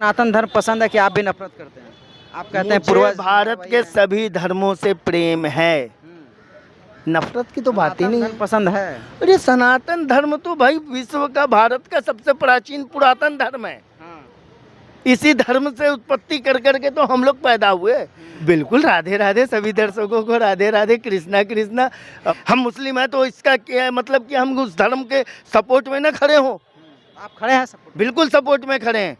सनातन धर्म पसंद है कि आप भी नफरत करते हैं? आप कहते हैं मुझे पूर्वज भारत वही के हैं। सभी धर्मों से प्रेम है, नफरत की तो बात ही सनातन नहीं धर्म है। पसंद है। अरे सनातन धर्म तो भाई विश्व का, भारत का सबसे प्राचीन पुरातन धर्म है। हाँ। इसी धर्म से उत्पत्ति कर करके तो हम लोग पैदा हुए। बिल्कुल, राधे राधे सभी दर्शकों को, राधे राधे, कृष्णा कृष्णा। हम मुस्लिम हैं तो इसका क्या है मतलब कि हम उस धर्म के सपोर्ट में ना खड़े हों? आप खड़े हैं सपोर्ट? बिल्कुल सपोर्ट में खड़े हैं।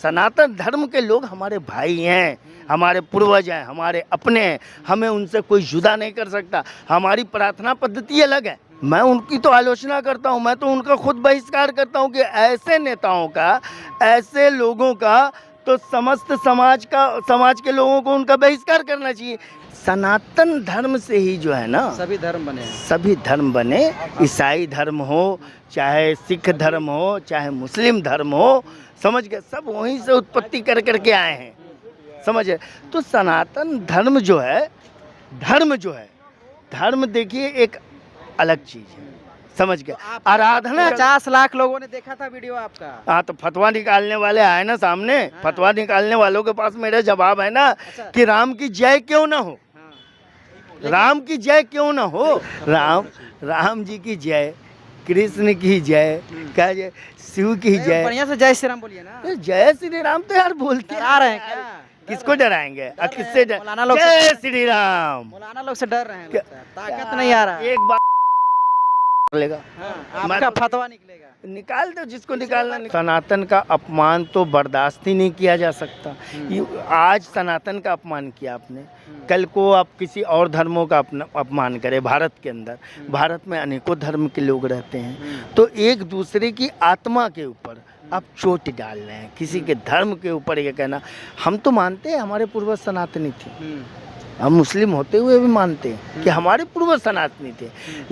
सनातन धर्म के लोग हमारे भाई हैं, हमारे पूर्वज हैं, हमारे अपने हैं। हमें उनसे कोई जुदा नहीं कर सकता। हमारी प्रार्थना पद्धति अलग है। मैं उनकी तो आलोचना करता हूँ, मैं तो उनका खुद बहिष्कार करता हूँ कि ऐसे नेताओं का, ऐसे लोगों का तो समस्त समाज के लोगों को उनका बहिष्कार करना चाहिए। सनातन धर्म से ही जो है ना सभी धर्म बने हैं। सभी धर्म बने। ईसाई धर्म हो, चाहे सिख धर्म हो, चाहे मुस्लिम धर्म हो, समझ गए, सब वहीं से उत्पत्ति कर करके आए हैं, समझ गए। तो सनातन धर्म जो है, धर्म देखिए एक अलग चीज है, समझ गए। आराधना 50 लाख लोगों ने देखा था वीडियो आपका। हाँ, तो फतवा निकालने वाले आए ना सामने। फतवा निकालने वालों के पास मेरा जवाब है ना कि राम की जय क्यों ना हो, राम की जय क्यों ना हो। राम जी की जय, कृष्ण की जय, क्या जय, शिव की जय। बढ़िया से जय श्री राम बोलिए ना। जय श्री राम तो यार बोलते डरा रहे हैं क्या? किसको डराएंगे? किससे मौलाना लोग जय श्री राम। मौलाना लोग से डर रहे हैं, लगता है। ताकत नहीं आ रहा है। एक बार लेगा, आपका फतवा निकलेगा। निकाल दो जिसको निकालना। सनातन का अपमान तो बर्दाश्त ही नहीं किया जा सकता। आज सनातन का अपमान किया आपने, कल को आप किसी और धर्मों का अपमान करें। भारत के अंदर, भारत में अनेकों धर्म के लोग रहते हैं, तो एक दूसरे की आत्मा के ऊपर आप चोट डाल रहे हैं, किसी के धर्म के ऊपर ये कहना। हम तो मानते हैं हमारे पूर्वज सनातनी थे, हम मुस्लिम होते हुए भी मानते हैं कि हमारे पूर्वज सनातनी थे।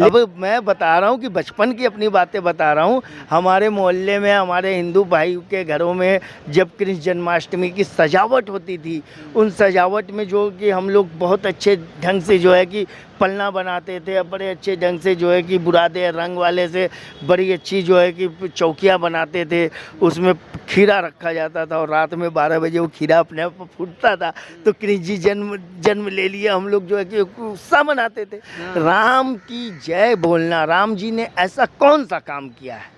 अब मैं बता रहा हूँ कि बचपन की अपनी बातें बता रहा हूँ। हमारे मोहल्ले में, हमारे हिंदू भाई के घरों में जब कृष्ण जन्माष्टमी की सजावट होती थी, उन सजावट में जो कि हम लोग बहुत अच्छे ढंग से जो है कि पलना बनाते थे, बड़े अच्छे ढंग से जो है कि बुरादे रंग वाले से बड़ी अच्छी जो है कि चौकियाँ बनाते थे, उसमें खीरा रखा जाता था और रात में 12 बजे वो खीरा अपने आप फूटता था। तो कृष्ण जी जन्म ले लिया, हम लोग जो है कि उत्साह मनाते थे। राम की जय बोलना, राम जी ने ऐसा कौन सा काम किया है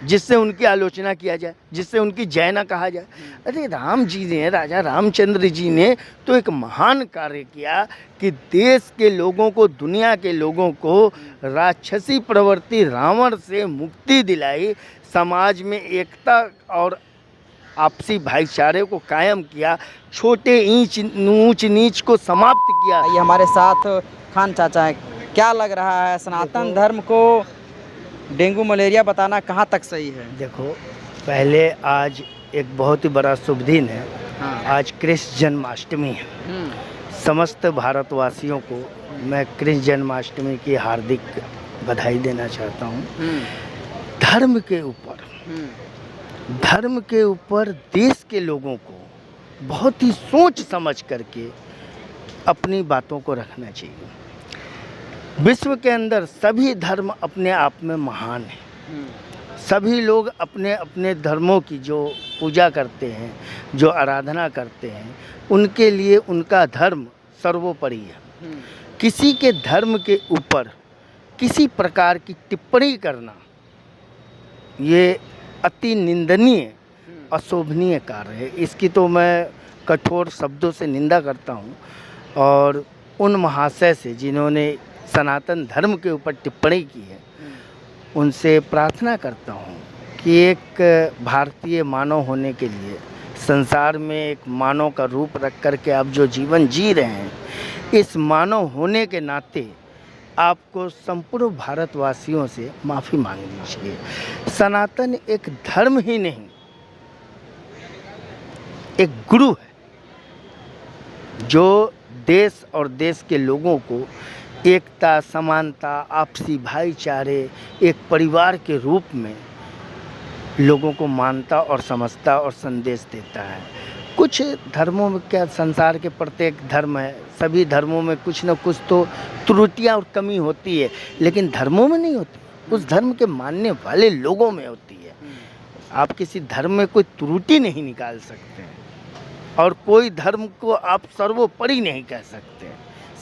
जिससे उनकी आलोचना किया जाए, जिससे उनकी जय ना कहा जाए? अरे राम जी ने, राजा रामचंद्र जी ने तो एक महान कार्य किया कि देश के लोगों को, दुनिया के लोगों को राक्षसी प्रवृत्ति रावण से मुक्ति दिलाई, समाज में एकता और आपसी भाईचारे को कायम किया, छोटे ऊंच नीच को समाप्त किया। ये हमारे साथ खान चाचा है। क्या लग रहा है, सनातन धर्म को डेंगू मलेरिया बताना कहाँ तक सही है? देखो, पहले आज एक बहुत ही बड़ा शुभ दिन है। आज कृष्ण जन्माष्टमी है। समस्त भारतवासियों को मैं कृष्ण जन्माष्टमी की हार्दिक बधाई देना चाहता हूँ। धर्म के ऊपर देश के लोगों को बहुत ही सोच समझ करके अपनी बातों को रखना चाहिए। विश्व के अंदर सभी धर्म अपने आप में महान हैं। सभी लोग अपने अपने धर्मों की जो पूजा करते हैं, जो आराधना करते हैं, उनके लिए उनका धर्म सर्वोपरि है। किसी के धर्म के ऊपर किसी प्रकार की टिप्पणी करना ये अति निंदनीय, अशोभनीय कार्य है। इसकी तो मैं कठोर शब्दों से निंदा करता हूँ और उन महाशय से जिन्होंने सनातन धर्म के ऊपर टिप्पणी की है, उनसे प्रार्थना करता हूँ कि एक भारतीय मानव होने के लिए, संसार में एक मानव का रूप रख कर के आप जो जीवन जी रहे हैं, इस मानव होने के नाते आपको संपूर्ण भारतवासियों से माफ़ी मांगनी चाहिए। सनातन एक धर्म ही नहीं, एक गुरु है जो देश और देश के लोगों को एकता, समानता, आपसी भाईचारे, एक परिवार के रूप में लोगों को मानता और समझता और संदेश देता है। कुछ धर्मों में, क्या संसार के प्रत्येक धर्म है, सभी धर्मों में कुछ न कुछ तो त्रुटियां और कमी होती है, लेकिन धर्मों में नहीं होती, उस धर्म के मानने वाले लोगों में होती है। आप किसी धर्म में कोई त्रुटि नहीं निकाल सकते हैं और कोई धर्म को आप सर्वोपरि नहीं कह सकते।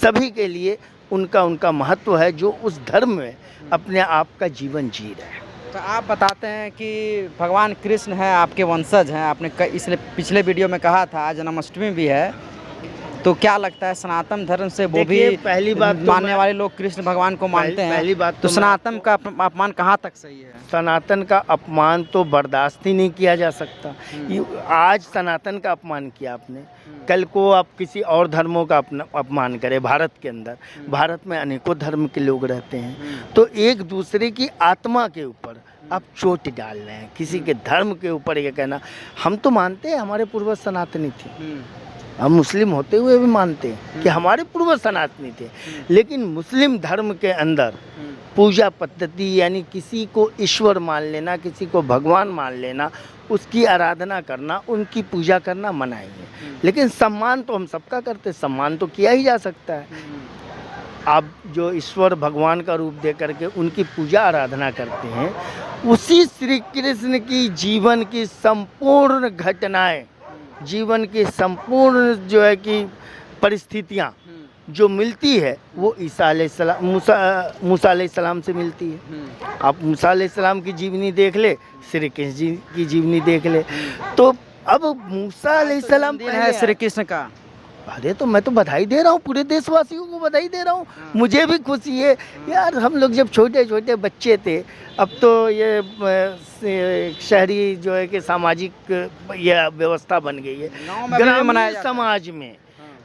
सभी के लिए उनका उनका महत्व है जो उस धर्म में अपने आप का जीवन जी रहे हैं। तो आप बताते हैं कि भगवान कृष्ण है आपके वंशज हैं, आपने इसलिए पिछले वीडियो में कहा था आज जन्माष्टमी भी है, तो क्या लगता है सनातन धर्म से वो भी पहली बात तो मानने वाले लोग कृष्ण भगवान को मानते हैं, पहली बात तो सनातन का अपमान कहाँ तक सही है? सनातन का अपमान तो बर्दाश्त ही नहीं किया जा सकता। आज सनातन का अपमान किया आपने, कल को आप किसी और धर्मों का अपमान करें। भारत के अंदर, भारत में अनेकों धर्म के लोग रहते हैं, तो एक दूसरे की आत्मा के ऊपर आप चोट डाल रहे हैं, किसी के धर्म के ऊपर ये कहना। हम तो मानते हैं हमारे पूर्वज सनातनी थे, हम मुस्लिम होते हुए भी मानते हैं कि हमारे पूर्वज सनातनी थे, लेकिन मुस्लिम धर्म के अंदर पूजा पद्धति यानी किसी को ईश्वर मान लेना, किसी को भगवान मान लेना, उसकी आराधना करना, उनकी पूजा करना मना ही है। लेकिन सम्मान तो हम सबका करते, सम्मान तो किया ही जा सकता है। आप जो ईश्वर भगवान का रूप दे करके उनकी पूजा आराधना करते हैं, उसी श्री कृष्ण की जीवन की संपूर्ण घटनाएं, जीवन की संपूर्ण जो है कि परिस्थितियाँ जो मिलती है वो ईसा अलैहिस्सलाम मूसा अलैहिस्सलाम से मिलती है। आप मूसा अलैहिस्सलाम की जीवनी देख ले, श्री कृष्ण जी की जीवनी देख ले, तो अब मूसा अलैहिस्सलाम है श्री कृष्ण का। अरे तो मैं तो बधाई दे रहा हूँ, पूरे देशवासियों को बधाई दे रहा हूँ। मुझे भी खुशी है यार, हम लोग जब छोटे छोटे बच्चे थे, अब तो ये शहरी जो है कि सामाजिक ये व्यवस्था बन गई है। ग्रामीण समाज में,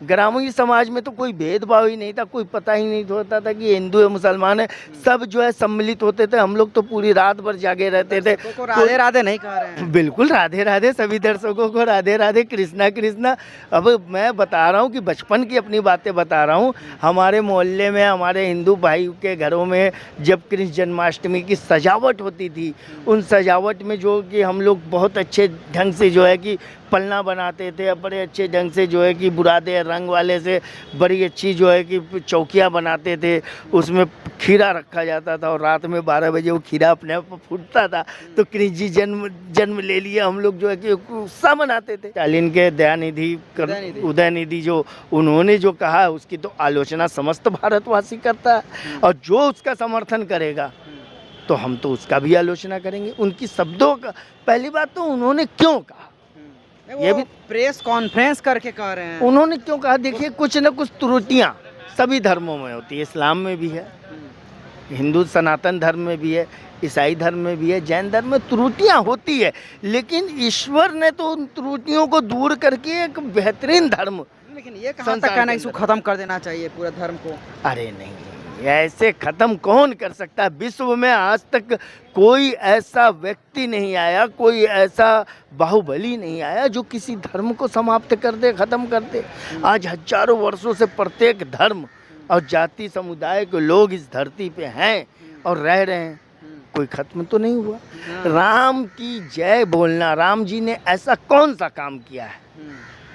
ग्रामीण समाज में तो कोई भेदभाव ही नहीं था, कोई पता ही नहीं होता था कि हिंदू है मुसलमान है, सब जो है सम्मिलित होते थे। हम लोग तो पूरी रात भर जागे रहते थे। राधे राधे नहीं कह रहे हैं, बिल्कुल राधे राधे, सभी दर्शकों को राधे राधे, कृष्णा कृष्णा। अब मैं बता रहा हूँ कि बचपन की अपनी बातें बता रहा हूँ। हमारे मोहल्ले में, हमारे हिंदू भाई के घरों में जब कृष्ण जन्माष्टमी की सजावट होती थी, उन सजावट में जो कि हम लोग बहुत अच्छे ढंग से जो है कि पलना बनाते थे, बड़े अच्छे ढंग से जो है कि बुरादे रंग वाले से बड़ी अच्छी जो है कि चौकियाँ बनाते थे, उसमें खीरा रखा जाता था और रात में 12 बजे वो खीरा अपने आप फूटता था। तो कृष्ण जी जन्म ले लिया, हम लोग जो है कि उत्साह मनाते थे। स्टालिन के दयानिधि उदयनिधि जो उन्होंने जो कहा उसकी तो आलोचना समस्त भारतवासी करता है, और जो उसका समर्थन करेगा तो हम तो उसका भी आलोचना करेंगे। उनकी शब्दों का पहली बात तो उन्होंने क्यों कहा, ये भी प्रेस कॉन्फ्रेंस करके कह रहे हैं। उन्होंने क्यों कहा, देखिए कुछ न कुछ त्रुटियां सभी धर्मों में होती है, इस्लाम में भी है, हिंदू सनातन धर्म में भी है, ईसाई धर्म में भी है, जैन धर्म में त्रुटियां होती है, लेकिन ईश्वर ने तो उन त्रुटियों को दूर करके एक बेहतरीन धर्म। लेकिन ये कहाँ तक कहना इसको खत्म कर देना चाहिए पूरा धर्म को? अरे नहीं, ऐसे खत्म कौन कर सकता है? विश्व में आज तक कोई ऐसा व्यक्ति नहीं आया, कोई ऐसा बाहुबली नहीं आया जो किसी धर्म को समाप्त कर दे, खत्म कर दे। आज हजारों वर्षों से प्रत्येक धर्म और जाति समुदाय के लोग इस धरती पे हैं और रह रहे हैं, कोई खत्म तो नहीं हुआ। राम की जय बोलना, राम जी ने ऐसा कौन सा काम किया है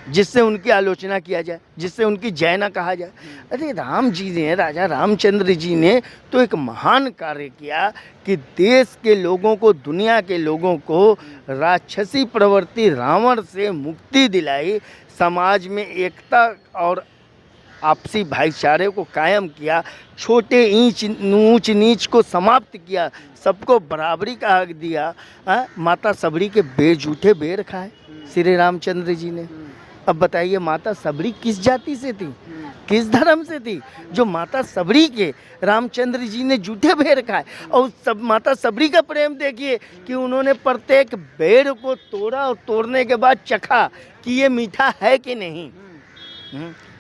जिससे उनकी आलोचना किया जाए, जिससे उनकी जय ना कहा जाए? अरे राम जी ने, राजा रामचंद्र जी ने तो एक महान कार्य किया कि देश के लोगों को, दुनिया के लोगों को राक्षसी प्रवृत्ति रावण से मुक्ति दिलाई, समाज में एकता और आपसी भाईचारे को कायम किया, छोटे ऊंच नीच को समाप्त किया, सबको बराबरी का हक दिया। माता सबरी के बेजूठे बेर खाए श्री रामचंद्र जी ने। अब बताइए माता सबरी किस जाति से थी, किस धर्म से थी, जो माता सबरी के रामचंद्र जी ने जूठे बेर खाए? और सब माता सबरी का प्रेम देखिए कि उन्होंने प्रत्येक बेर को तोड़ा और तोड़ने के बाद चखा कि ये मीठा है कि नहीं।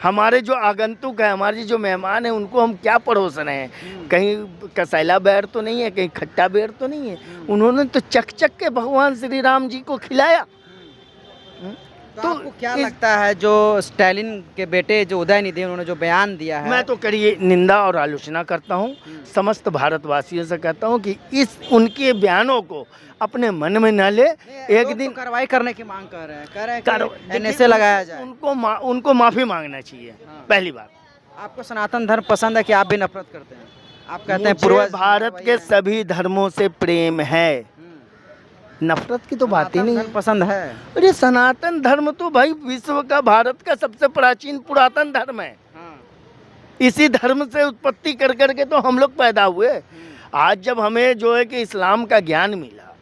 हमारे जो आगंतुक है, हमारे जो मेहमान हैं, उनको हम क्या परोस रहे हैं? कहीं कसैला बेर तो नहीं है, कहीं खट्टा बेर तो नहीं है। उन्होंने तो चक चक के भगवान श्री राम जी को खिलाया। तो आपको क्या लगता है जो स्टालिन के बेटे जो उदयनिधि उन्होंने जो बयान दिया है? मैं तो करिए निंदा और आलोचना करता हूँ, समस्त भारतवासियों से कहता हूँ कि इस उनके बयानों को अपने मन में न ले। एक दिन कार्रवाई करने की मांग कर रहे हैं, कह रहे हैं कि NSA लगाया जाए, उनको माफी मांगना चाहिए। पहली बात, आपको सनातन धर्म पसंद है कि आप भी नफरत करते हैं? आप कहते हैं पूर्वज भारत के सभी धर्मों से प्रेम है, नफरत की तो बात ही नहीं है। पसंद है। अरे सनातन धर्म तो भाई विश्व का, भारत का सबसे प्राचीन पुरातन धर्म है। हाँ। इसी धर्म से उत्पत्ति कर करके तो हम लोग पैदा हुए। आज जब हमें जो है कि इस्लाम का ज्ञान मिला,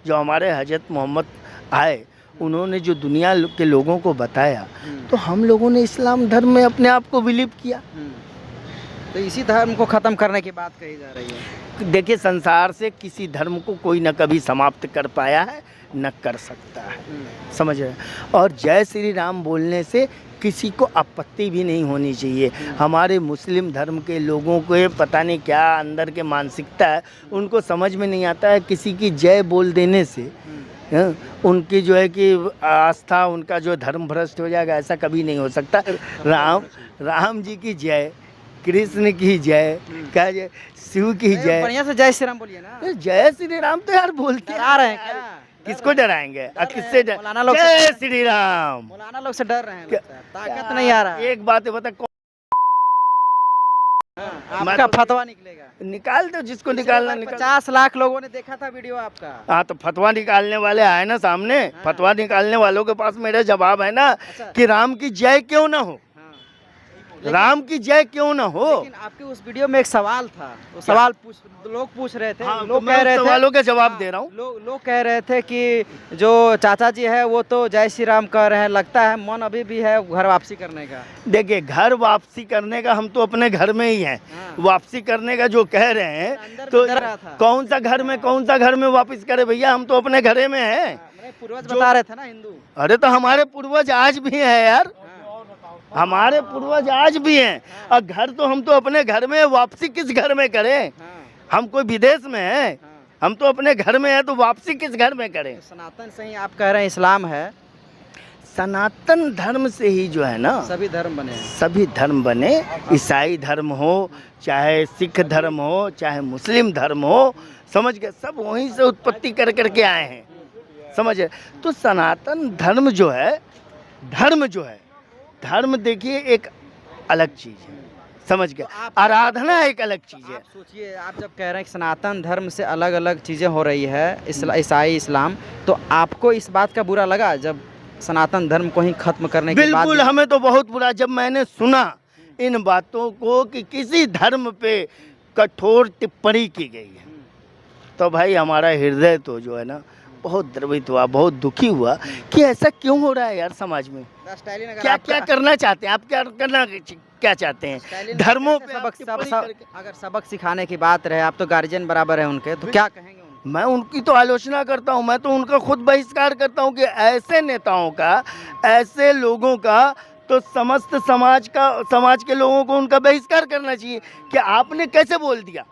जो हमारे हजरत मोहम्मद आए, उन्होंने जो दुनिया के लोगों को बताया, तो हम लोगों ने इस्लाम धर्म में अपने आप को विलीन किया। तो इसी धर्म को ख़त्म करने की बात कही जा रही है। देखिए, संसार से किसी धर्म को कोई न कभी समाप्त कर पाया है, न कर सकता है, समझ रहे हैं। और जय श्री राम बोलने से किसी को आपत्ति भी नहीं होनी चाहिए। हमारे मुस्लिम धर्म के लोगों को पता नहीं क्या अंदर के मानसिकता है, उनको समझ में नहीं आता है किसी की जय बोल देने से उनकी जो है कि आस्था, उनका जो धर्म भ्रष्ट हो जाएगा। ऐसा कभी नहीं हो सकता। राम जी की जय, कृष्ण की जय, क्या जय, शिव की जय। बढ़िया से जय श्री राम बोलिए ना। जय श्री राम तो यार बोलते आ रहे हैं क्या? किसको डराएंगे? किससे मौलाना लोग जय श्री राम। मौलाना लोग से डर रहे हैं, लगता है। ताकत नहीं आ रहा। एक बात है, बता आपका फतवा निकलेगा। निकाल दो, जिसको निकालना निकाल। 50 लाख लोगों ने देखा था वीडियो आपका। हाँ, तो फतवा निकालने वाले आए ना सामने। हाँ। फतवा निकालने वालों के पास मेरा जवाब है ना, अच्छा। कि राम की जय क्यों ना हो, राम की जय क्यों ना हो। लेकिन आपके उस वीडियो में एक सवाल था, वो सवाल लोग पूछ रहे थे। हाँ, लोग तो कह रहे थे, सवालों के जवाब दे रहा हूँ। लोग कह रहे थे कि जो चाचा जी है वो तो जय श्री राम कह रहे हैं, लगता है मन अभी भी है घर वापसी करने का। देखिए, घर वापसी करने का हम तो अपने घर में ही हैं। हाँ। वापसी करने का जो कह रहे हैं, अंदर तो डर रहा था। कौन सा घर में वापस करे भैया, हम तो अपने घरे में हैं। पूर्वज बता रहे थे ना हिंदू। अरे तो हमारे पूर्वज आज भी हैं यार, हमारे पूर्वज आज भी हैं। और घर तो हम तो अपने घर में, वापसी किस घर में करें? हम कोई विदेश में हैं, हम तो अपने घर में हैं, तो वापसी किस घर में करें? सनातन से ही आप कह रहे हैं इस्लाम है। सनातन धर्म से ही जो है ना सभी धर्म बने, सभी धर्म बने। ईसाई धर्म हो, चाहे सिख धर्म हो, चाहे मुस्लिम धर्म हो, समझ गए, सब वहीं से उत्पत्ति कर करके आए हैं, समझ गए। तो सनातन धर्म जो है, धर्म देखिए एक अलग चीज़ है, समझ गए। आराधना एक अलग चीज़ है। आप सोचिए, आप जब कह रहे हैं कि सनातन धर्म से अलग अलग चीज़ें हो रही है, ईसाई इस्लाम, तो आपको इस बात का बुरा लगा जब सनातन धर्म को ही खत्म करने के बाद? बिल्कुल, हमें तो बहुत बुरा, जब मैंने सुना इन बातों को कि किसी धर्म पे कठोर टिप्पणी की गई है, तो भाई हमारा हृदय तो जो है ना बहुत द्रवित हुआ, बहुत दुखी हुआ कि ऐसा क्यों हो रहा है यार समाज में। क्या क्या करना चाहते हैं आप? क्या चाहते हैं धर्मों पे? अगर सबक सिखाने की बात रहे, आप तो गार्जियन बराबर है उनके, तो क्या कहेंगे? मैं उनकी तो आलोचना करता हूं, मैं तो उनका खुद बहिष्कार करता हूं कि ऐसे नेताओं का, ऐसे लोगों का तो समस्त समाज के लोगों को उनका बहिष्कार करना चाहिए कि आपने कैसे बोल दिया।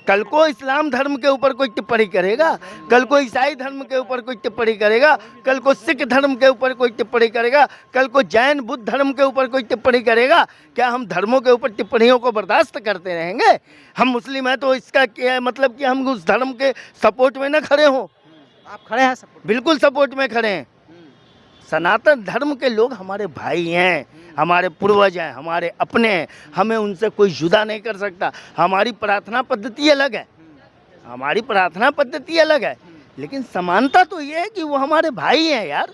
कल को इस्लाम धर्म के ऊपर कोई टिप्पणी करेगा, कल को ईसाई धर्म के ऊपर कोई टिप्पणी करेगा, कल को सिख धर्म के ऊपर कोई टिप्पणी करेगा, कल को जैन बुद्ध धर्म के ऊपर कोई टिप्पणी करेगा, क्या हम धर्मों के ऊपर टिप्पणियों को बर्दाश्त करते रहेंगे? हम मुस्लिम हैं तो इसका क्या मतलब कि हम उस धर्म के सपोर्ट में ना खड़े हों? आप खड़े हैं सपोर्ट? बिल्कुल सपोर्ट में खड़े हैं। सनातन धर्म के लोग हमारे भाई हैं, हमारे पूर्वज हैं, हमारे अपने हैं, हमें उनसे कोई जुदा नहीं कर सकता। हमारी प्रार्थना पद्धति अलग है, लेकिन समानता तो ये है कि वो हमारे भाई हैं यार।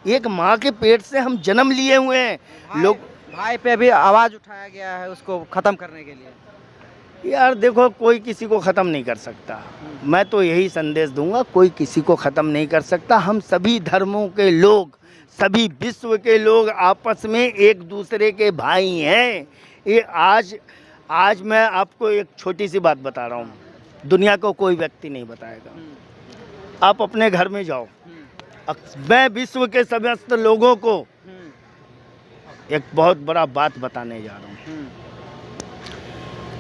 एक माँ के पेट से हम जन्म लिए हुए हैं। लोग भाई पे भी आवाज़ उठाया गया है उसको ख़त्म करने के लिए। यार देखो, कोई किसी को ख़त्म नहीं कर सकता। मैं तो यही संदेश दूंगा, कोई किसी को ख़त्म नहीं कर सकता। हम सभी धर्मों के लोग, सभी विश्व के लोग आपस में एक दूसरे के भाई हैं। ये आज मैं आपको एक छोटी सी बात बता रहा हूँ, दुनिया को कोई व्यक्ति नहीं बताएगा। आप अपने घर में जाओ, मैं विश्व के समस्त लोगों को एक बहुत बड़ा बात बताने जा रहा हूँ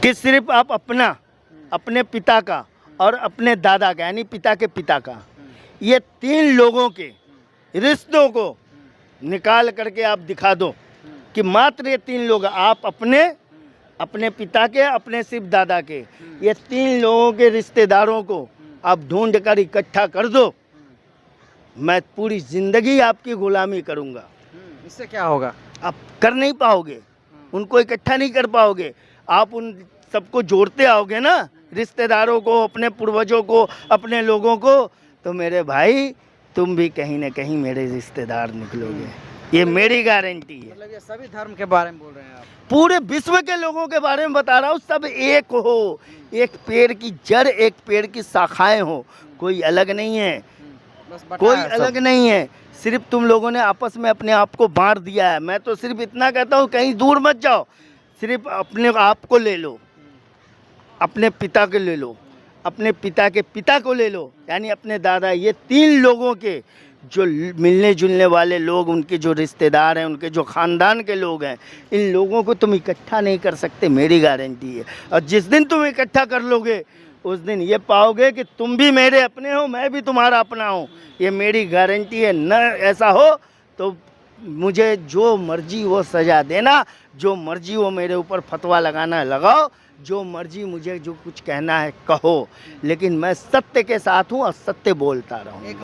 कि सिर्फ आप अपने पिता का और अपने दादा का, यानी पिता के पिता का, ये 3 लोगों के रिश्तों को निकाल करके आप दिखा दो कि मात्र ये 3 लोग, आप अपने पिता के, अपने सिर्फ दादा के, ये 3 लोगों के रिश्तेदारों को आप ढूंढ कर इकट्ठा कर दो, मैं पूरी ज़िंदगी आपकी गुलामी करूँगा। इससे क्या होगा? आप कर नहीं पाओगे, उनको इकट्ठा नहीं कर पाओगे। आप उन सबको जोड़ते आओगे ना, रिश्तेदारों को, अपने पूर्वजों को, अपने लोगों को, तो मेरे भाई तुम भी कहीं ना कहीं मेरे रिश्तेदार निकलोगे, ये मेरी गारंटी है। मतलब ये सभी धर्म के बारे में बोल रहे हैं आप? पूरे विश्व के लोगों के बारे में बता रहा हूँ, सब एक हो, एक पेड़ की जड़, एक पेड़ की शाखाएं हो, कोई अलग नहीं है, बस बटा कोई है सब। अलग नहीं है। सिर्फ तुम लोगों ने आपस में अपने आप को बांट दिया है। मैं तो सिर्फ इतना कहता हूँ, कहीं दूर मत जाओ, सिर्फ अपने आप को ले लो, अपने पिता को ले लो, अपने पिता के पिता को ले लो, यानी अपने दादा, ये 3 लोगों के जो मिलने जुलने वाले लोग, उनके जो रिश्तेदार हैं, उनके जो ख़ानदान के लोग हैं, इन लोगों को तुम इकट्ठा नहीं कर सकते, मेरी गारंटी है। और जिस दिन तुम इकट्ठा कर लोगे, उस दिन ये पाओगे कि तुम भी मेरे अपने हो, मैं भी तुम्हारा अपना हूँ, ये मेरी गारंटी है। न ऐसा हो तो मुझे जो मर्जी वो सज़ा देना, जो मर्जी वो मेरे ऊपर फतवा लगाना लगाओ, जो मर्जी मुझे जो कुछ कहना है कहो, लेकिन मैं सत्य के साथ हूँ और सत्य बोलता रहूँ।